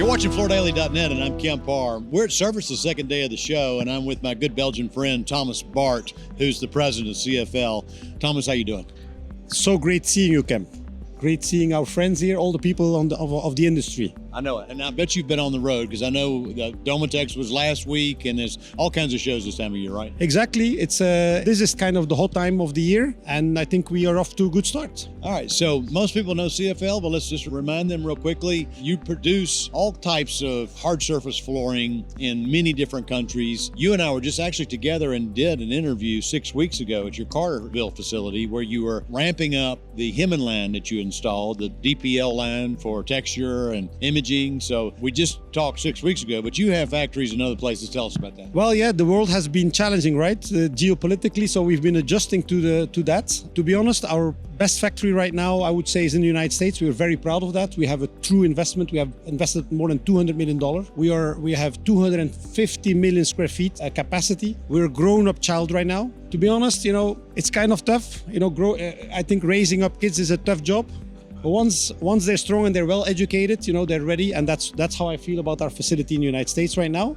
You're watching FloorDaily.net, and I'm Kemp Harr. We're at Service the second day of the show, and I'm with my good Belgian friend, Thomas Baert, who's the president of CFL. Thomas, how you doing? So great seeing you, Kemp. Great seeing our friends here, all the people of the industry. I know it, and I bet you've been on the road because I know Domatex was last week, and there's all kinds of shows this time of year, right? Exactly. This is kind of the hot time of the year, and I think we are off to a good start. All right, so most people know CFL, but let's just remind them real quickly. You produce all types of hard surface flooring in many different countries. You and I were just actually together and did an interview 6 weeks ago at your Carterville facility where you were ramping up the Hemin line that you installed, the DPL line for texture and imaging. So we just talked 6 weeks ago, but you have factories in other places. Tell us about that. Well, yeah, the world has been challenging, right? Geopolitically, so we've been adjusting to that. To be honest, our best factory right now, I would say, is in the United States. We're very proud of that. We have a true investment. We have invested more than $200 million. We have 250 million square feet capacity. We're a grown-up child right now. To be honest, it's kind of tough. I think raising up kids is a tough job. But once they're strong and they're well educated, they're ready, and that's how I feel about our facility in the United States right now.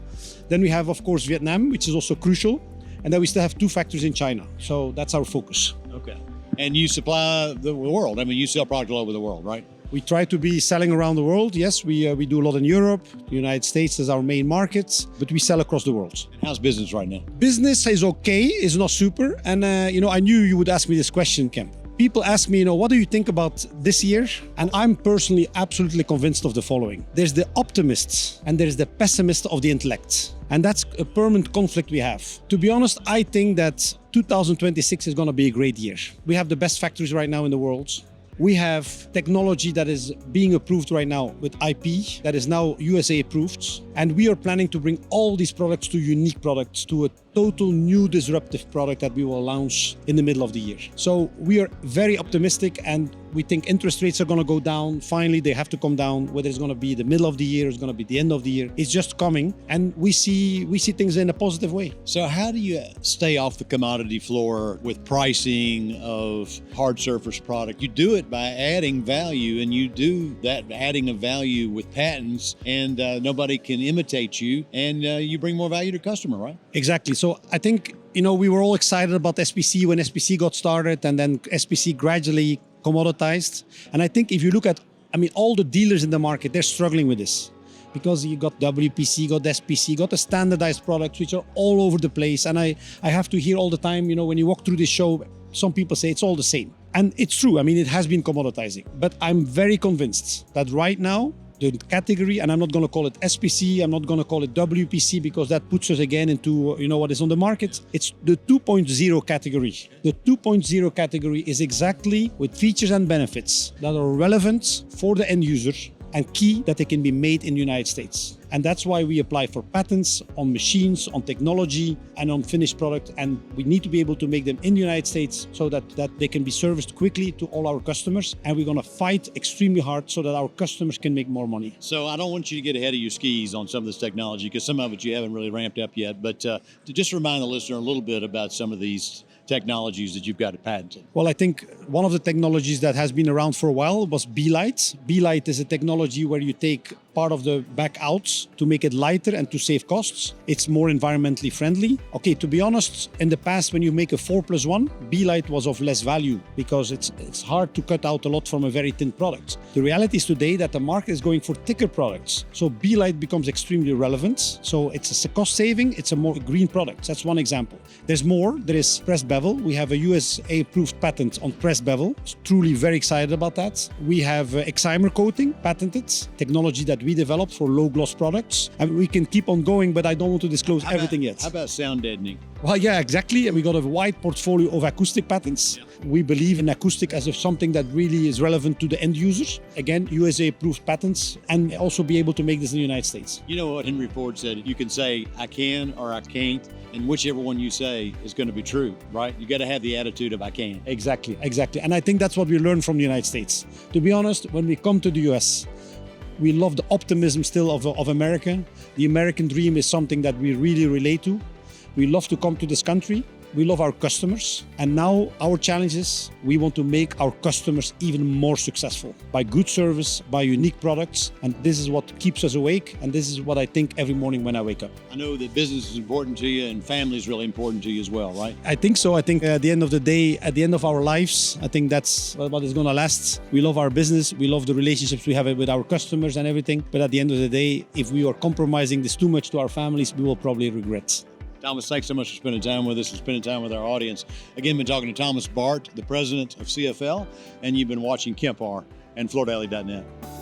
Then we have, of course, Vietnam, which is also crucial, and then we still have 2 factories in China. So that's our focus. Okay. And you supply the world. I mean, you sell product all over the world, right? We try to be selling around the world. Yes, we do a lot in Europe. The United States is our main market, but we sell across the world. And how's business right now? Business is okay, it's not super. And, I knew you would ask me this question, Kemp. People ask me, what do you think about this year? And I'm personally absolutely convinced of the following. There's the optimists and there's the pessimists of the intellect. And that's a permanent conflict we have. To be honest, I think that 2026 is going to be a great year. We have the best factories right now in the world. We have technology that is being approved right now with IP that is now USA approved. And we are planning to bring all these products to unique products, to a total new disruptive product that we will launch in the middle of the year. So we are very optimistic, and we think interest rates are going to go down. Finally, they have to come down. Whether it's going to be the middle of the year, it's going to be the end of the year. It's just coming, and we see things in a positive way. So how do you stay off the commodity floor with pricing of hard surface product? You do it by adding value, and you do that adding of value with patents, and nobody can imitate you, and you bring more value to customer, right? Exactly. So I think, we were all excited about SPC when SPC got started, and then SPC gradually commoditized. And I think if you look at, all the dealers in the market, they're struggling with this. Because you got WPC, got SPC, got the standardized products, which are all over the place. And I have to hear all the time, when you walk through this show, some people say it's all the same. And it's true. it has been commoditizing. But I'm very convinced that right now, the category, and I'm not going to call it SPC, I'm not going to call it WPC, because that puts us again into, what is on the market. It's the 2.0 category. The 2.0 category is exactly with features and benefits that are relevant for the end user and key that they can be made in the United States. And that's why we apply for patents on machines, on technology, and on finished product. And we need to be able to make them in the United States so that they can be serviced quickly to all our customers. And we're going to fight extremely hard so that our customers can make more money. So I don't want you to get ahead of your skis on some of this technology, because some of it you haven't really ramped up yet. But to just remind the listener a little bit about some of these technologies that you've got patented. Well, I think one of the technologies that has been around for a while was B-Light. B-Light is a technology where you take part of the back out to make it lighter and to save costs. It's more environmentally friendly. Okay, to be honest, in the past, when you make a 4+1, B-Light was of less value because it's hard to cut out a lot from a very thin product. The reality is today that the market is going for thicker products. So B-Light becomes extremely relevant. So it's a cost saving, it's a more green product. That's one example. There's more. There is pressed bevel. We have a USA approved patent on pressed bevel. Truly very excited about that. We have excimer coating, patented, technology that we developed for low gloss products. And we can keep on going, but I don't want to disclose everything yet. How about sound deadening? Well, yeah, exactly. And we got a wide portfolio of acoustic patents. Yeah. We believe in acoustic as something that really is relevant to the end users. Again, USA approved patents, and also be able to make this in the United States. You know what Henry Ford said? You can say, I can or I can't, and whichever one you say is going to be true, right? You got to have the attitude of I can. Exactly. And I think that's what we learned from the United States. To be honest, when we come to the US, we love the optimism still of America. The American dream is something that we really relate to. We love to come to this country. we love our customers. And now our challenge is we want to make our customers even more successful by good service, by unique products. And this is what keeps us awake. And this is what I think every morning when I wake up. I know that business is important to you and family is really important to you as well, right? I think so. I think at the end of the day, at the end of our lives, I think that's what is going to last. We love our business. We love the relationships we have with our customers and everything. But at the end of the day, if we are compromising this too much to our families, we will probably regret. Thomas, thanks so much for spending time with us and spending time with our audience. Again, been talking to Thomas Baert, the president of CFL, and you've been watching Kemp Harr and FloorDaily.net.